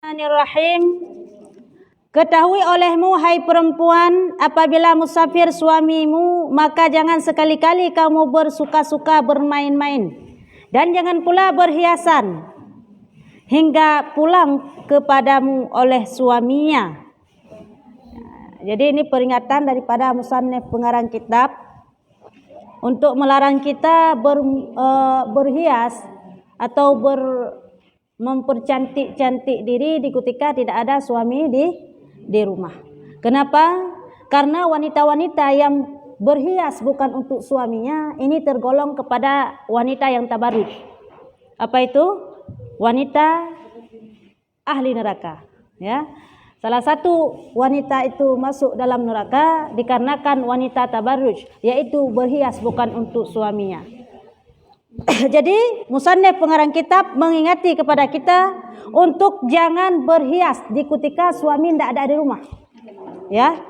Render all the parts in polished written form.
Bismillahirrahmanirrahim. Ketahui olehmu, hai perempuan, apabila musafir suamimu, maka jangan sekali-kali kamu bersuka-suka bermain-main, dan jangan pula berhiasan hingga pulang kepadamu oleh suaminya. Jadi ini peringatan daripada musannif pengarang kitab untuk melarang kita berhias atau mempercantik-cantik diri di ketika tidak ada suami di rumah. Kenapa? Karena wanita-wanita yang berhias bukan untuk suaminya ini tergolong kepada wanita yang tabarruj. Apa itu? Wanita ahli neraka, ya. Salah satu wanita itu masuk dalam neraka dikarenakan wanita tabarruj, yaitu berhias bukan untuk suaminya. Jadi musannif pengarang kitab mengingati kepada kita untuk jangan berhias di ketika suami tidak ada di rumah, ya.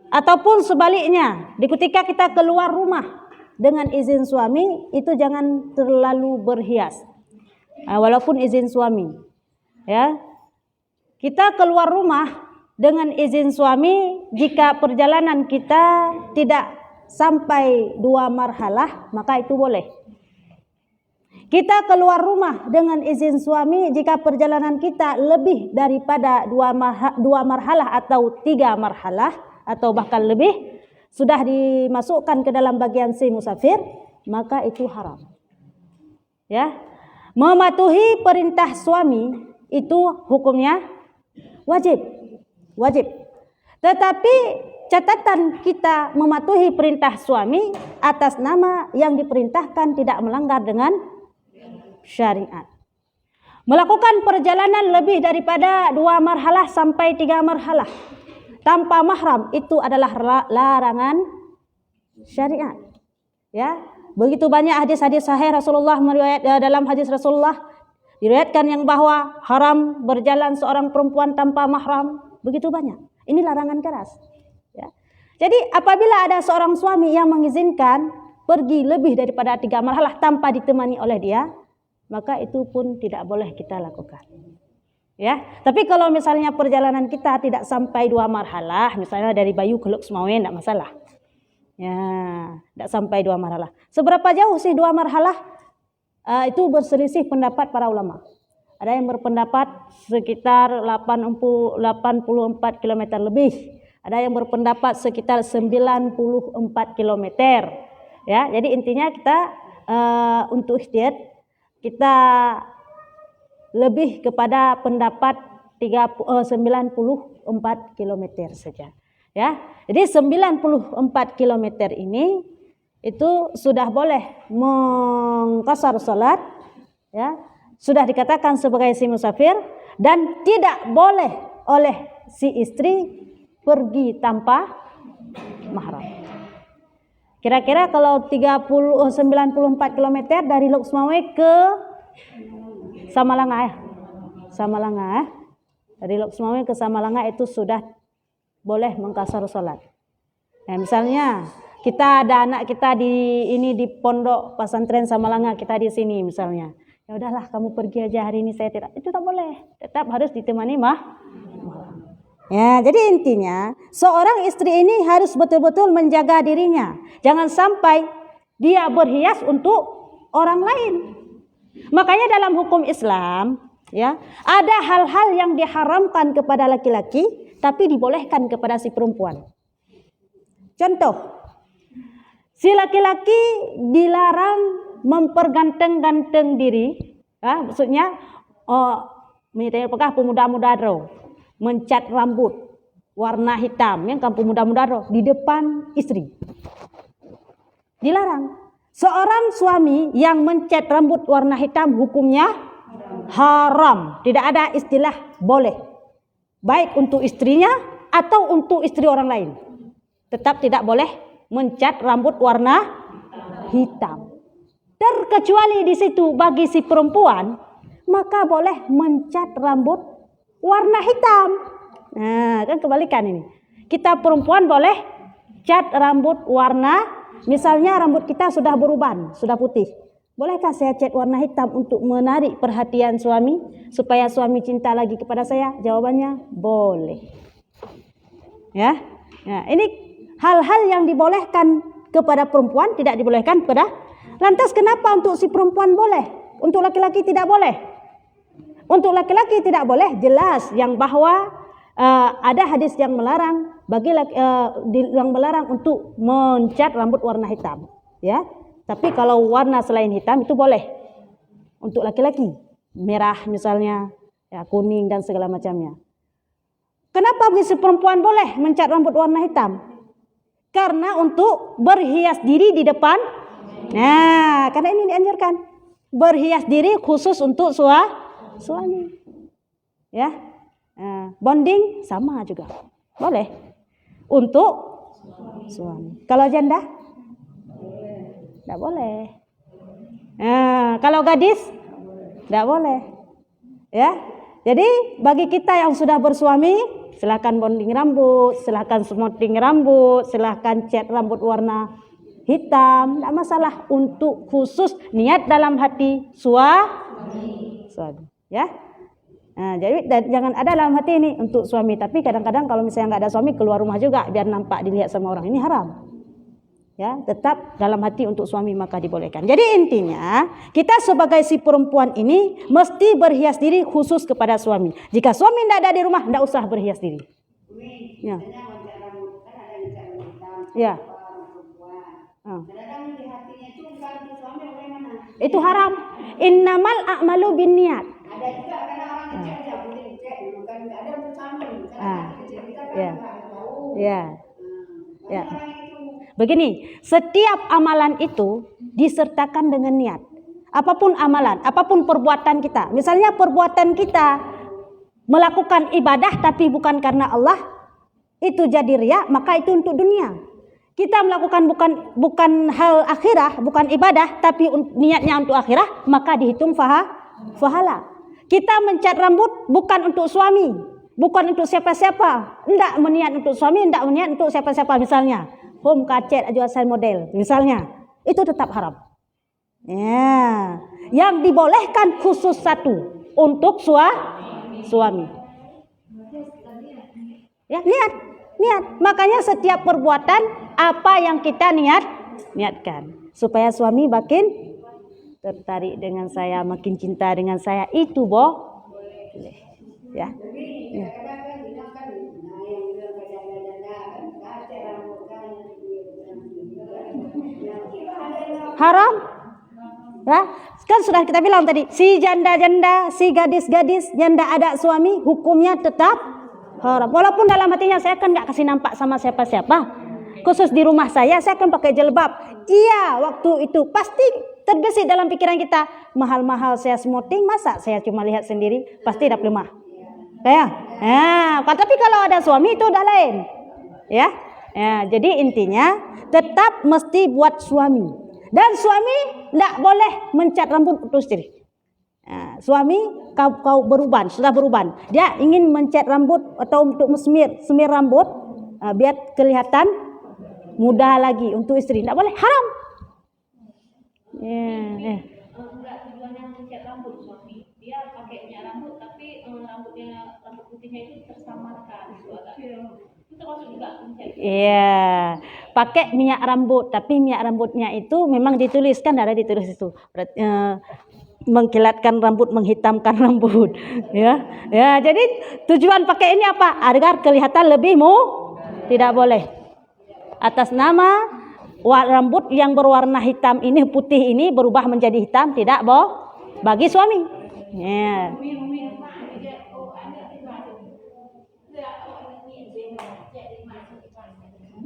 Ataupun sebaliknya, di ketika kita keluar rumah dengan izin suami itu jangan terlalu berhias, walaupun izin suami, ya. Kita keluar rumah dengan izin suami jika perjalanan kita tidak sampai 2 marhalah, maka itu boleh. Kita keluar rumah dengan izin suami jika perjalanan kita lebih daripada 2 marhalah atau 3 marhalah atau bahkan lebih, sudah dimasukkan ke dalam bagian si musafir, maka itu haram. Ya. Mematuhi perintah suami itu hukumnya wajib. Tetapi catatan kita mematuhi perintah suami atas nama yang diperintahkan tidak melanggar dengan syariat. Melakukan perjalanan lebih daripada 2 marhalah sampai 3 marhalah tanpa mahram itu adalah larangan syariat. Ya, begitu banyak hadis-hadis sahih Rasulullah dalam hadis Rasulullah diriwayatkan yang bahwa haram berjalan seorang perempuan tanpa mahram, begitu banyak. Ini larangan keras. Ya. Jadi apabila ada seorang suami yang mengizinkan pergi lebih daripada 3 marhalah tanpa ditemani oleh dia, maka itu pun tidak boleh kita lakukan. Ya, tapi kalau misalnya perjalanan kita tidak sampai 2 marhalah, misalnya dari Bayu ke Lok Sumawe, tidak masalah. Ya, tidak sampai 2 marhalah. Seberapa jauh sih 2 marhalah? Itu berselisih pendapat para ulama. Ada yang berpendapat sekitar 84 km lebih. Ada yang berpendapat sekitar 94 km. Ya, jadi intinya kita untuk ihtiyat kita lebih kepada pendapat 94 km saja. Ya, jadi 94 km ini itu sudah boleh mengqasar salat, ya, sudah dikatakan sebagai si musafir, dan tidak boleh oleh si istri pergi tanpa mahram. Kira-kira kalau 94 km dari Lok Sumawe ke Samalanga, dari Lok Sumawe ke Samalanga itu sudah boleh mengqasar salat. Nah, misalnya kita ada anak kita di pondok pesantren Samalanga, kita di sini misalnya. Ya udahlah kamu pergi aja hari ini, saya tidak. Itu tak boleh. Tetap harus ditemani Ya, jadi intinya seorang istri ini harus betul-betul menjaga dirinya. Jangan sampai dia berhias untuk orang lain. Makanya dalam hukum Islam, ya, ada hal-hal yang diharamkan kepada laki-laki tapi dibolehkan kepada si perempuan. Contoh, si laki-laki dilarang memperganteng-ganteng diri, ya, maksudnya pemuda-muda mencat rambut warna hitam, yang kan pemuda-muda di depan istri. Dilarang. Seorang suami yang mencat rambut warna hitam hukumnya haram. Tidak ada istilah boleh. Baik untuk istrinya atau untuk istri orang lain. Tetap tidak boleh mencat rambut warna hitam. Terkecuali di situ bagi si perempuan, maka boleh mencat rambut warna hitam. Nah, kan kebalikan ini. Kita perempuan boleh cat rambut warna, misalnya rambut kita sudah beruban, sudah putih. Bolehkah saya cat warna hitam untuk menarik perhatian suami supaya suami cinta lagi kepada saya? Jawabannya boleh. Ya. Nah, ini hal-hal yang dibolehkan kepada perempuan, tidak dibolehkan kepada. Lantas kenapa untuk si perempuan boleh? Untuk laki-laki tidak boleh? Untuk laki-laki tidak boleh, jelas yang bahwa ada hadis yang melarang yang melarang untuk mencat rambut warna hitam, ya. Tapi kalau warna selain hitam itu boleh untuk laki-laki, merah misalnya, ya, kuning dan segala macamnya. Kenapa bagi perempuan boleh mencat rambut warna hitam? Karena untuk berhias diri di depan. Nah, karena ini dianjurkan berhias diri khusus untuk suami, ya. Bonding sama juga boleh untuk suami. Kalau janda tidak boleh. Kalau gadis tidak boleh, ya. Jadi bagi kita yang sudah bersuami, silakan bonding rambut, silakan smoothing rambut, silakan cat rambut warna hitam, tidak masalah, untuk khusus niat dalam hati suami, ya. Jadi jangan ada dalam hati ini untuk suami, tapi kadang-kadang kalau misalnya nggak ada suami keluar rumah juga biar nampak dilihat sama orang, ini haram. Ya, tetap dalam hati untuk suami maka dibolehkan. Jadi intinya kita sebagai si perempuan ini mesti berhias diri khusus kepada suami. Jika suami tidak ada di rumah, tidak usah berhias diri. Ya. Ya. Itu haram. Innamal a'malu binniat. Ada juga karena orang ngecek aja boleh ngecek, bukan enggak ada bercampur. Ya. Ya. Ya. Begini, setiap amalan itu disertakan dengan niat. Apapun amalan, apapun perbuatan kita. Misalnya perbuatan kita melakukan ibadah tapi bukan karena Allah, itu jadi riya, maka itu untuk dunia. Kita melakukan bukan hal akhirah, bukan ibadah, tapi niatnya untuk akhirah, maka dihitung fahala. Kita mencat rambut bukan untuk suami, bukan untuk siapa-siapa. Tidak meniat untuk suami, tidak meniat untuk siapa-siapa misalnya. Home kacet aja asal model misalnya, itu tetap haram. Ya, yang dibolehkan khusus satu untuk suami. Ya, niat. Makanya setiap perbuatan apa yang kita niatkan supaya suami makin tertarik dengan saya, makin cinta dengan saya, itu boleh. Ya. Ya. Haram, ya, kan sudah kita bilang tadi, si janda-janda, si gadis-gadis yang tidak ada suami, hukumnya tetap haram. Walaupun dalam hatinya saya kan nggak kasih nampak sama siapa-siapa, khusus di rumah saya akan pakai jilbab. Iya, waktu itu pasti terbesit dalam pikiran kita, mahal-mahal saya smoothing, masa saya cuma lihat sendiri, pasti dapat lemah. Ya, tapi kalau ada suami itu udah lain, ya. Jadi intinya tetap mesti buat suami. Dan suami tidak boleh mencat rambut untuk istri. Suami kau beruban, sudah beruban. Dia ingin mencat rambut atau untuk semir rambut biar kelihatan muda lagi untuk istri. Tidak boleh, haram. Tujuannya mencat rambut suami, dia pakai minyak rambut tapi rambut putihnya itu tersamarkan. Itu termasuk juga mencat. Iya, pakai minyak rambut, tapi minyak rambutnya itu memang dituliskan, ada ditulis itu mengkilatkan rambut, menghitamkan rambut, ya. Jadi tujuan pakai ini apa? Agar kelihatan lebih tidak boleh. Atas nama rambut yang berwarna hitam ini, putih ini berubah menjadi hitam, tidak bagi suami. Ya.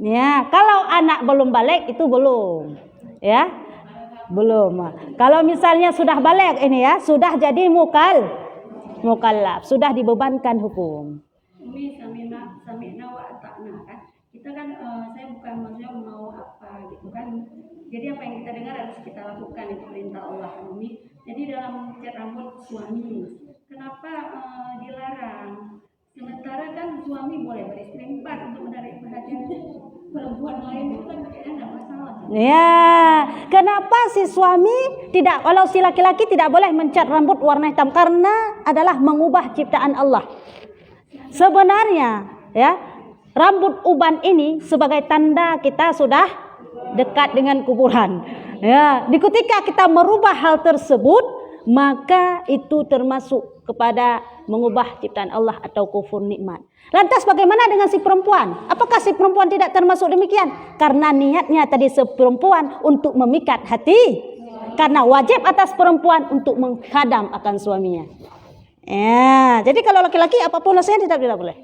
Ya, kalau anak belum balik itu belum, ya, belum. Kalau misalnya sudah balik ini ya, sudah jadi mukallaf, sudah dibebankan hukum. Samina wa ata'na kan. Kita kan saya bukan maksudnya mau apa gitu kan. Jadi apa yang kita dengar harus kita lakukan, itu perintah Allah. Jadi dalam cat rambut suami, kenapa dilarang? Sementara kan suami boleh beristri 4 untuk menarik perhatian perempuan lain itu kan kayaknya nggak masalah. Ya, kenapa si suami tidak, kalau si laki-laki tidak boleh mencat rambut warna hitam? Karena adalah mengubah ciptaan Allah. Sebenarnya, ya, rambut uban ini sebagai tanda kita sudah dekat dengan kuburan. Ya, ketika kita merubah hal tersebut, maka itu termasuk kepada mengubah ciptaan Allah atau kufur nikmat. Lantas bagaimana dengan si perempuan? Apakah si perempuan tidak termasuk demikian? Karena niatnya tadi si perempuan untuk memikat hati. Karena wajib atas perempuan untuk menghadam akan suaminya. Ya, jadi kalau laki-laki apapun nasihatnya tidak boleh.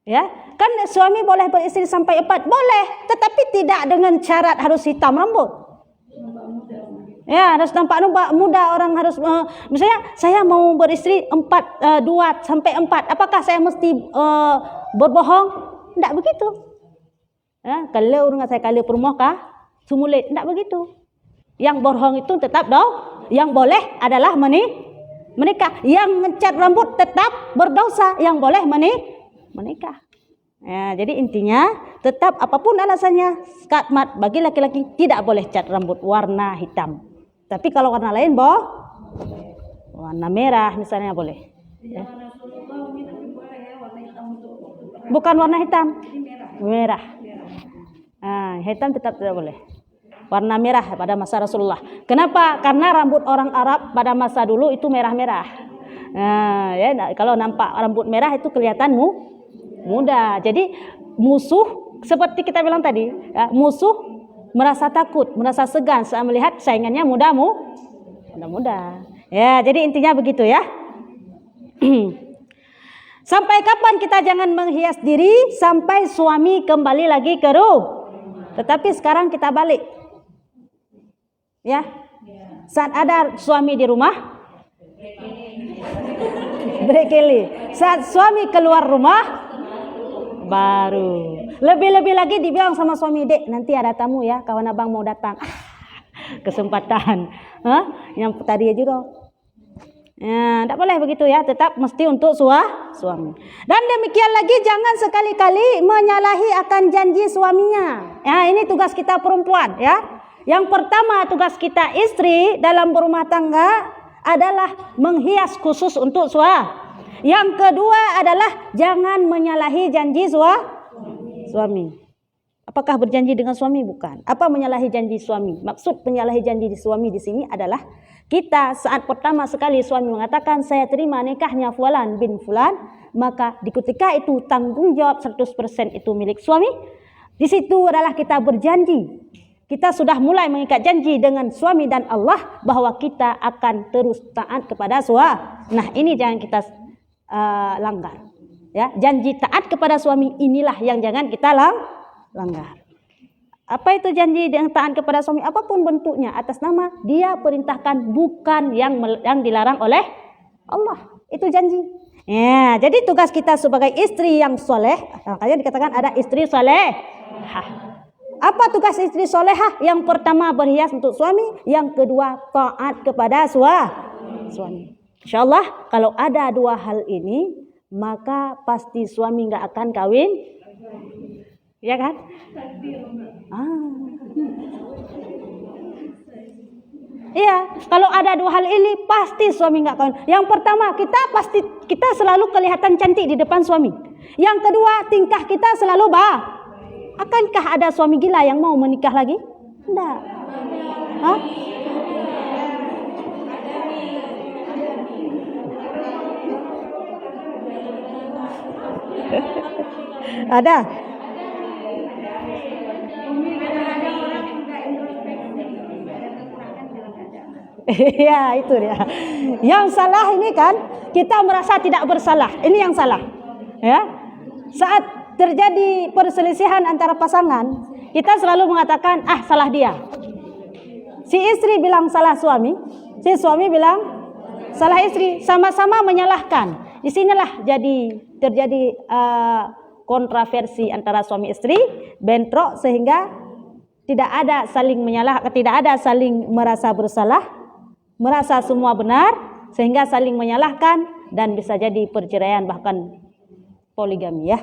Ya, kan suami boleh beristri sampai 4, boleh, tetapi tidak dengan syarat harus hitam rambut. Ya, harus nampak muda, orang harus misalnya saya mau beristri 2 sampai 4. Apakah saya mesti berbohong? Tidak begitu. Ya, kalau orang saya kali perumah kah? Sumulit, tidak begitu. Yang bohong itu tetap yang boleh adalah menikah. Yang ngecat rambut tetap berdosa, yang boleh menikah. Ya, jadi intinya tetap apapun alasannya, skatmat bagi laki-laki tidak boleh cat rambut warna hitam. Tapi kalau warna lain warna merah misalnya boleh. Ya. Bukan warna hitam, merah. Nah, hitam tetap tidak boleh. Warna merah pada masa Rasulullah. Kenapa? Karena rambut orang Arab pada masa dulu itu merah-merah. Nah, ya, kalau nampak rambut merah itu kelihatan muda. Jadi musuh seperti kita bilang tadi, ya, musuh merasa takut, merasa segan saat melihat saingannya muda. Ya, jadi intinya begitu ya. Sampai kapan kita jangan menghias diri? Sampai suami kembali lagi ke rumah. Tetapi sekarang kita balik. Ya. Saat ada suami di rumah, berkeli. Saat suami keluar rumah, baru. Lebih-lebih lagi dibilang sama suami, dek nanti ada tamu ya, kawan abang mau datang. Kesempatan. Yang tadi aja dong. Ya, tidak boleh begitu ya, tetap mesti untuk suami. Dan demikian lagi jangan sekali-kali menyalahi akan janji suaminya. Ya, ini tugas kita perempuan ya. Yang pertama tugas kita istri dalam berumah tangga adalah menghias khusus untuk suami. Yang kedua adalah jangan menyalahi janji suami. Apakah berjanji dengan suami? Bukan. Apa menyalahi janji suami? Maksud menyalahi janji suami di sini adalah kita saat pertama sekali suami mengatakan saya terima nikahnya Fulan bin Fulan, maka di ketika itu tanggung jawab 100% itu milik suami. Di situ adalah kita berjanji. Kita sudah mulai mengikat janji dengan suami dan Allah bahwa kita akan terus taat kepada suami. Nah, ini jangan kita langgar. Ya, janji taat kepada suami inilah yang jangan kita langgar. Apa itu janji yang taat kepada suami? Apapun bentuknya, atas nama dia perintahkan, bukan yang dilarang oleh Allah. Itu janji. Ya, jadi tugas kita sebagai istri yang soleh, makanya dikatakan ada istri solehah. Apa tugas istri solehah? Yang pertama berhias untuk suami, yang kedua taat kepada suami. InsyaAllah kalau ada 2 hal ini, maka pasti suami nggak akan kawin, ya kan? Iya, kalau ada 2 hal ini pasti suami nggak kawin. Yang pertama kita selalu kelihatan cantik di depan suami. Yang kedua tingkah kita selalu Akankah ada suami gila yang mau menikah lagi? Tidak. Hah? Ada. Iya, itu dia. Yang salah ini kan kita merasa tidak bersalah. Ini yang salah. Ya. Saat terjadi perselisihan antara pasangan, kita selalu mengatakan salah dia. Si istri bilang salah suami, si suami bilang salah istri, sama-sama menyalahkan. Di sinilah terjadi kontroversi antara suami istri, bentrok sehingga tidak ada saling menyalahkan, tidak ada saling merasa bersalah, merasa semua benar sehingga saling menyalahkan dan bisa jadi perceraian bahkan poligami ya.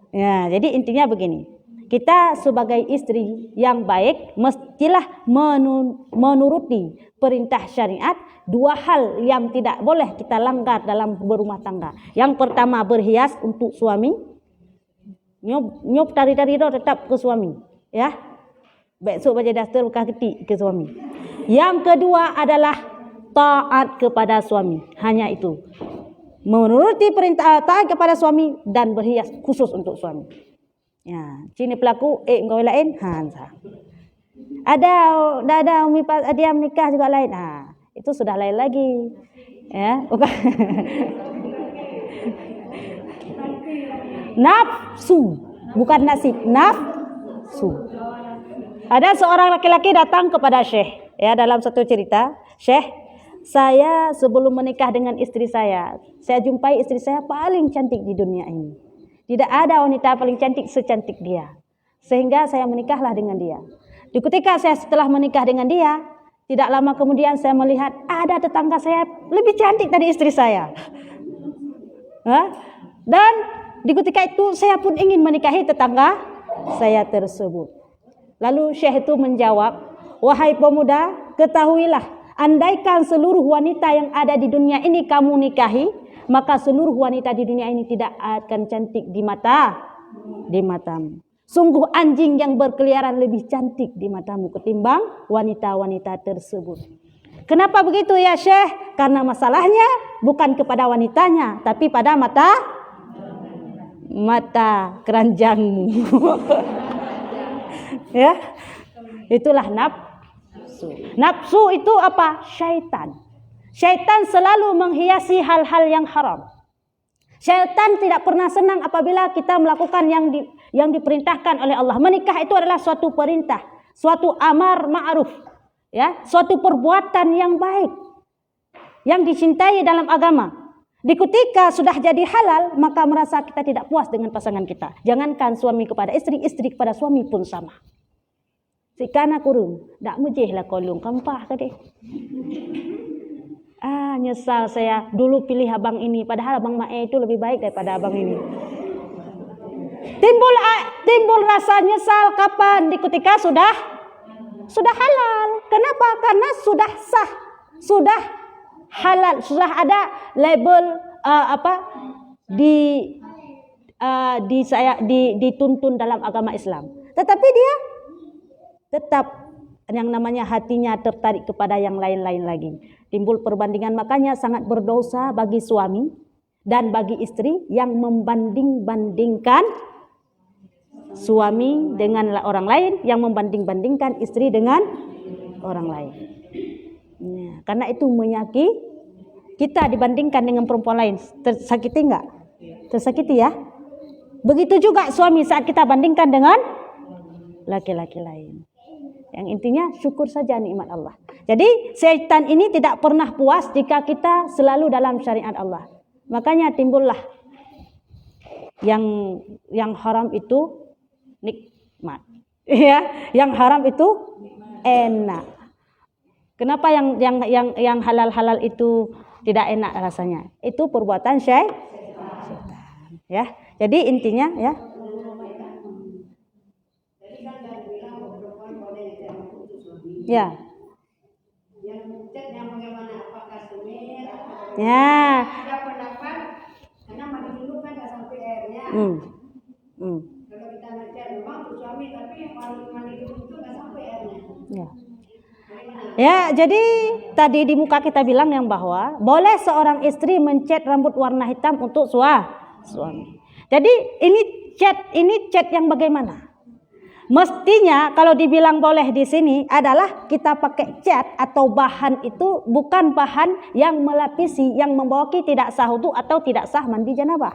Ya, jadi intinya begini. Kita sebagai istri yang baik mestilah menuruti perintah syariat. Dua hal yang tidak boleh kita langgar dalam berumah tangga. Yang pertama, berhias untuk suami. Nyop tari-tari tetap ke suami, ya. Besok baca daster buka ketik ke suami. Yang kedua adalah taat kepada suami. Hanya itu. Menuruti perintah, taat kepada suami dan berhias khusus untuk suami. Ya, sini pelaku engkau lain, ada umi dia menikah juga lain. Itu sudah lain lagi. Ya, bukan. Nafsu, bukan nasib, nafsu. Ada seorang laki-laki datang kepada Syekh, ya, dalam satu cerita, Syekh, saya sebelum menikah dengan istri saya jumpai istri saya paling cantik di dunia ini. Tidak ada wanita paling cantik secantik dia. Sehingga saya menikahlah dengan dia. Di ketika saya setelah menikah dengan dia, tidak lama kemudian saya melihat ada tetangga saya lebih cantik dari istri saya. Dan di ketika itu saya pun ingin menikahi tetangga saya tersebut. Lalu Syekh itu menjawab, wahai pemuda, ketahuilah, andaikan seluruh wanita yang ada di dunia ini kamu nikahi, maka seluruh wanita di dunia ini tidak akan cantik di matamu. Sungguh anjing yang berkeliaran lebih cantik di matamu ketimbang wanita-wanita tersebut. Kenapa begitu ya Syekh? Karena masalahnya bukan kepada wanitanya, tapi pada mata keranjangmu. Ya, itulah nafsu. Nafsu itu apa? Syaitan. Syaitan selalu menghiasi hal-hal yang haram. Syaitan tidak pernah senang apabila kita melakukan yang diperintahkan oleh Allah. Menikah itu adalah suatu perintah, suatu amar ma'ruf, ya, suatu perbuatan yang baik, yang dicintai dalam agama. Di ketika sudah jadi halal, maka merasa kita tidak puas dengan pasangan kita. Jangankan suami kepada istri, istri kepada suami pun sama. Sikana kurung, dak mujihlah kolung kampah tadi. Nyesal saya dulu pilih abang ini, padahal abang Mae itu lebih baik daripada abang ini. Timbul rasa nyesal kapan? Di ketika sudah halal. Kenapa? Karena sudah sah, sudah halal, sudah ada label dituntun dalam agama Islam. Tetapi dia tetap yang namanya hatinya tertarik kepada yang lain-lain lagi. Timbul perbandingan, makanya sangat berdosa bagi suami dan bagi istri yang membanding-bandingkan suami dengan orang lain, yang membanding-bandingkan istri dengan orang lain. Ya, karena itu menyakiti kita dibandingkan dengan perempuan lain. Tersakiti enggak? Tersakiti ya. Begitu juga suami saat kita bandingkan dengan laki-laki lain. Yang intinya syukur saja nikmat Allah. Jadi setan ini tidak pernah puas jika kita selalu dalam syariat Allah. Makanya timbullah yang haram itu nikmat. Ya, yang haram itu enak. Kenapa yang halal-halal itu tidak enak rasanya? Itu perbuatan syaitan. Ya. Jadi intinya ya. Ya. Ya. Ada pendapat karena mandi dulu kan nggak sampai airnya. Kalau kita ngecek memang suami tapi mandi dulu itu nggak sampai airnya. Ya. Ya, jadi tadi di muka kita bilang yang bahwa boleh seorang istri mencat rambut warna hitam untuk suami. Jadi ini cat yang bagaimana? Mestinya kalau dibilang boleh di sini adalah kita pakai cat atau bahan itu bukan bahan yang melapisi, yang membawa tidak sah wudu atau tidak sah mandi janabah.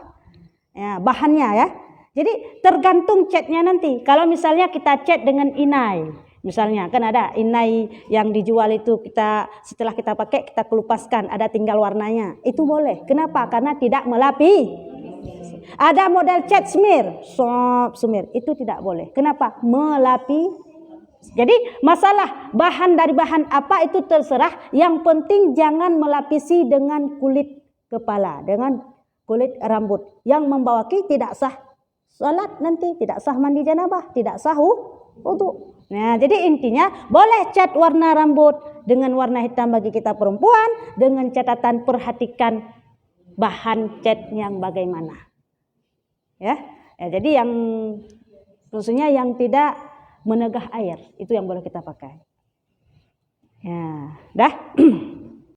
Ya, bahannya ya. Jadi tergantung catnya nanti. Kalau misalnya kita cat dengan inai, misalnya kan ada inai yang dijual itu kita setelah kita pakai kita kelupaskan, ada tinggal warnanya. Itu boleh. Kenapa? Karena tidak melapisi. Ada model cat smear, itu tidak boleh. Kenapa? Melapisi. Jadi masalah dari bahan apa itu terserah. Yang penting jangan melapisi dengan kulit kepala, dengan kulit rambut. Yang membawa tidak sah salat nanti, tidak sah mandi janabah, tidak sah wudu. Nah, jadi intinya boleh cat warna rambut dengan warna hitam bagi kita perempuan, dengan catatan perhatikan bahan cat yang bagaimana. Ya, jadi yang khususnya yang tidak menegah air, itu yang boleh kita pakai. Ya, dah.